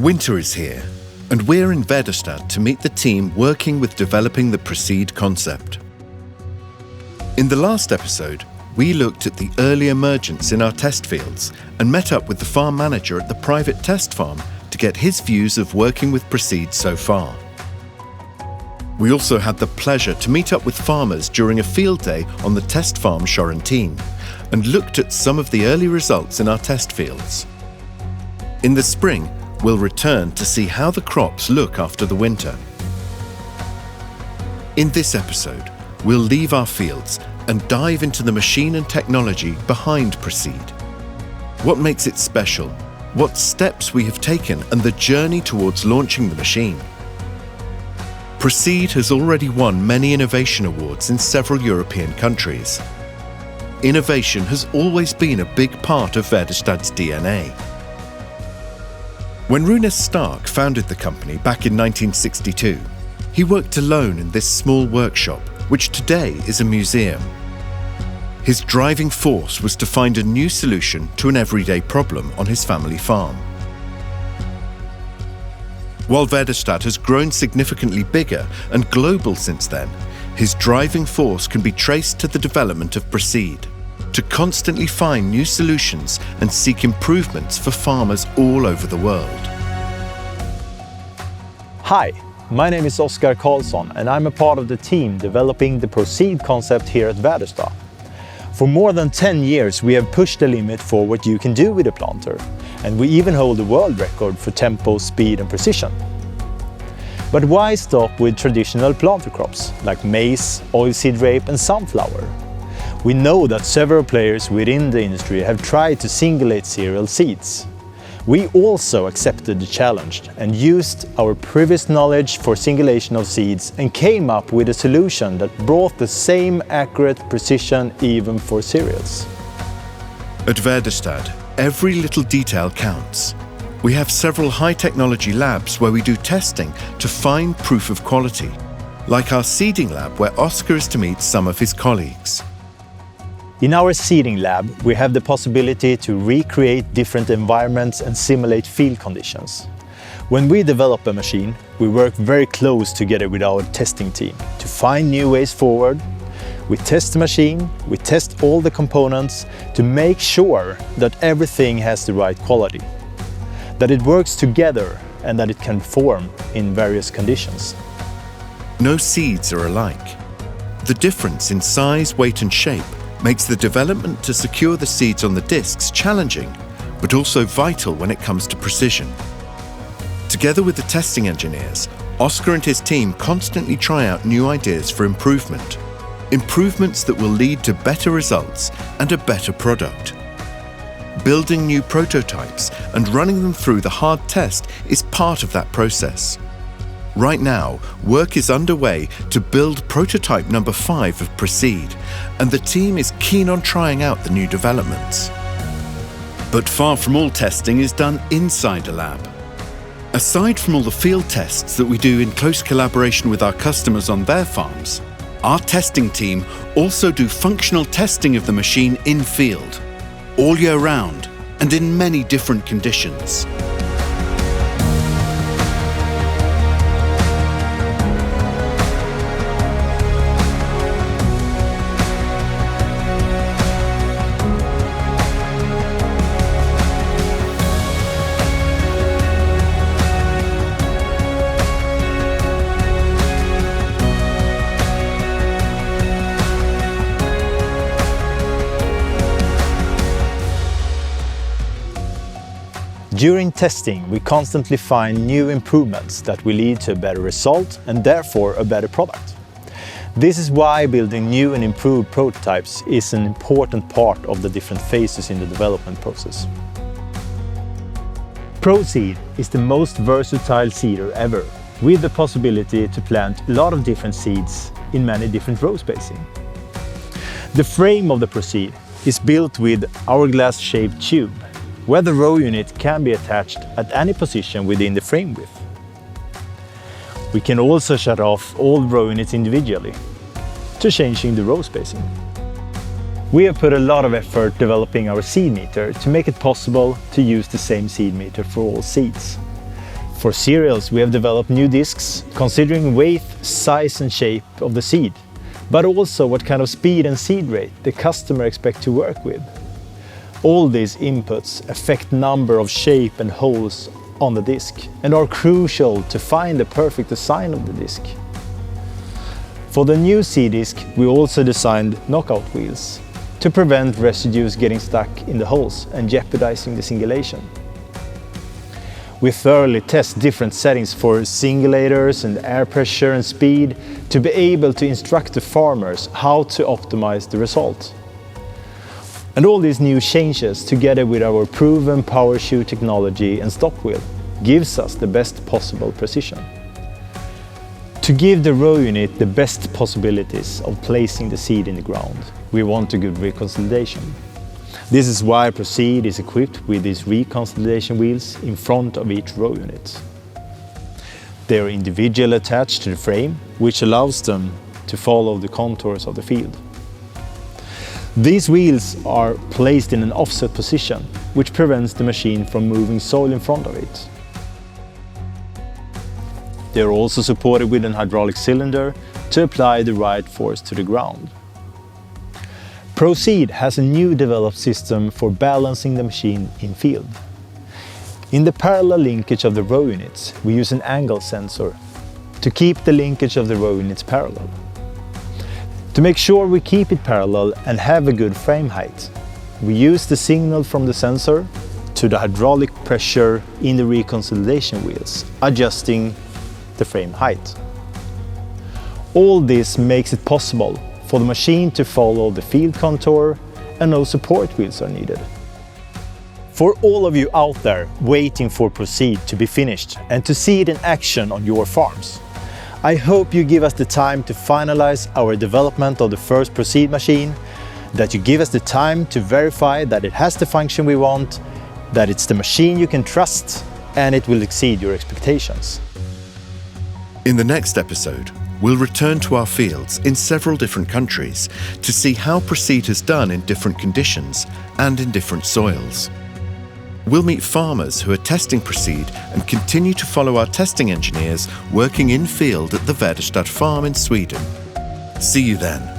Winter is here, and we're in Väderstad to meet the team working with developing the Proceed concept. In the last episode, we looked at the early emergence in our test fields and met up with the farm manager at the private test farm to get his views of working with Proceed so far. We also had the pleasure to meet up with farmers during a field day on the test farm Sjorrentin and looked at some of the early results in our test fields. In the spring, we'll return to see how the crops look after the winter. In this episode, we'll leave our fields and dive into the machine and technology behind Proceed. What makes it special? What steps we have taken and the journey towards launching the machine. Proceed has already won many innovation awards in several European countries. Innovation has always been a big part of Väderstad's DNA. When Rune Stark founded the company back in 1962, he worked alone in this small workshop, which today is a museum. His driving force was to find a new solution to an everyday problem on his family farm. While Väderstad has grown significantly bigger and global since then, his driving force can be traced to the development of Proceed, to constantly find new solutions and seek improvements for farmers all over the world. Hi, my name is Oskar Karlsson and I'm a part of the team developing the Proceed concept here at Väderstad. For more than 10 years we have pushed the limit for what you can do with a planter, and we even hold the world record for tempo, speed and precision. But why stop with traditional planter crops like maize, oilseed rape and sunflower? We know that several players within the industry have tried to singulate cereal seeds. We also accepted the challenge and used our previous knowledge for singulation of seeds and came up with a solution that brought the same accurate precision even for cereals. At Väderstad, every little detail counts. We have several high-technology labs where we do testing to find proof of quality, like our seeding lab where Oskar is to meet some of his colleagues. In our seeding lab, we have the possibility to recreate different environments and simulate field conditions. When we develop a machine, we work very close together with our testing team to find new ways forward. We test the machine, we test all the components to make sure that everything has the right quality, that it works together and that it can perform in various conditions. No seeds are alike. The difference in size, weight and shape makes the development to secure the seeds on the discs challenging, but also vital when it comes to precision. Together with the testing engineers, Oskar and his team constantly try out new ideas for improvement. Improvements that will lead to better results and a better product. Building new prototypes and running them through the hard test is part of that process. Right now, work is underway to build prototype number 5 of Proceed, and the team is keen on trying out the new developments. But far from all testing is done inside a lab. Aside from all the field tests that we do in close collaboration with our customers on their farms, our testing team also do functional testing of the machine in field, all year round and in many different conditions. During testing, we constantly find new improvements that will lead to a better result and therefore a better product. This is why building new and improved prototypes is an important part of the different phases in the development process. Proceed is the most versatile seeder ever, with the possibility to plant a lot of different seeds in many different row spacing. The frame of the Proceed is built with hourglass-shaped tube, where the row unit can be attached at any position within the frame width. We can also shut off all row units individually to changing the row spacing. We have put a lot of effort developing our seed meter to make it possible to use the same seed meter for all seeds. For cereals, we have developed new discs considering weight, size and shape of the seed, but also what kind of speed and seed rate the customer expects to work with. All these inputs affect number of shape and holes on the disc and are crucial to find the perfect design of the disc. For the new seed disc, we also designed knockout wheels to prevent residues getting stuck in the holes and jeopardizing the singulation. We thoroughly test different settings for singulators and air pressure and speed to be able to instruct the farmers how to optimize the result. And all these new changes, together with our proven power shoe technology and stop wheel, gives us the best possible precision. To give the row unit the best possibilities of placing the seed in the ground, we want a good reconsolidation. This is why Proceed is equipped with these reconsolidation wheels in front of each row unit. They are individually attached to the frame, which allows them to follow the contours of the field. These wheels are placed in an offset position, which prevents the machine from moving soil in front of it. They are also supported with an hydraulic cylinder to apply the right force to the ground. Proceed has a new developed system for balancing the machine in field. In the parallel linkage of the row units, we use an angle sensor to keep the linkage of the row units parallel. To make sure we keep it parallel and have a good frame height, we use the signal from the sensor to the hydraulic pressure in the reconsolidation wheels, adjusting the frame height. All this makes it possible for the machine to follow the field contour and no support wheels are needed. For all of you out there waiting for Proceed to be finished and to see it in action on your farms, I hope you give us the time to finalize our development of the first Proceed machine, that you give us the time to verify that it has the function we want, that it's the machine you can trust, and it will exceed your expectations. In the next episode, we'll return to our fields in several different countries to see how Proceed has done in different conditions and in different soils. We'll meet farmers who are testing Proceed and continue to follow our testing engineers working in field at the Väderstad farm in Sweden. See you then.